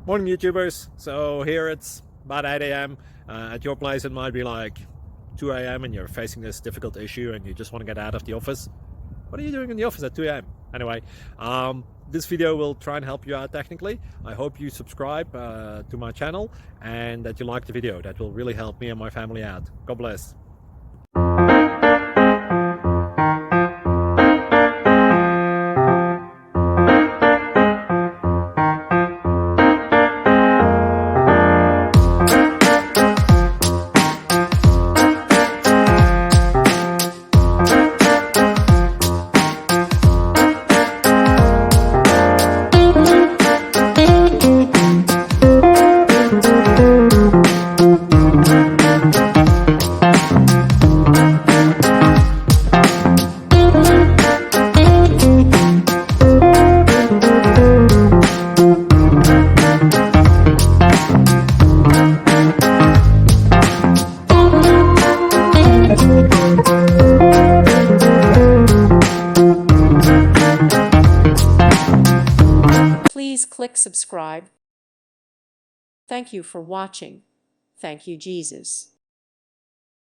Morning YouTubers. So here it's about 8 a.m. At your place it might be like 2 a.m. and you're facing this difficult issue and you just want to get out of the office. What are you doing in the office at 2 a.m.? Anyway, this video will try and help you out technically. I hope you subscribe to my channel and that you like the video. That will really help me and my family out. God bless. Please click subscribe. Thank you for watching. Thank you, Jesus.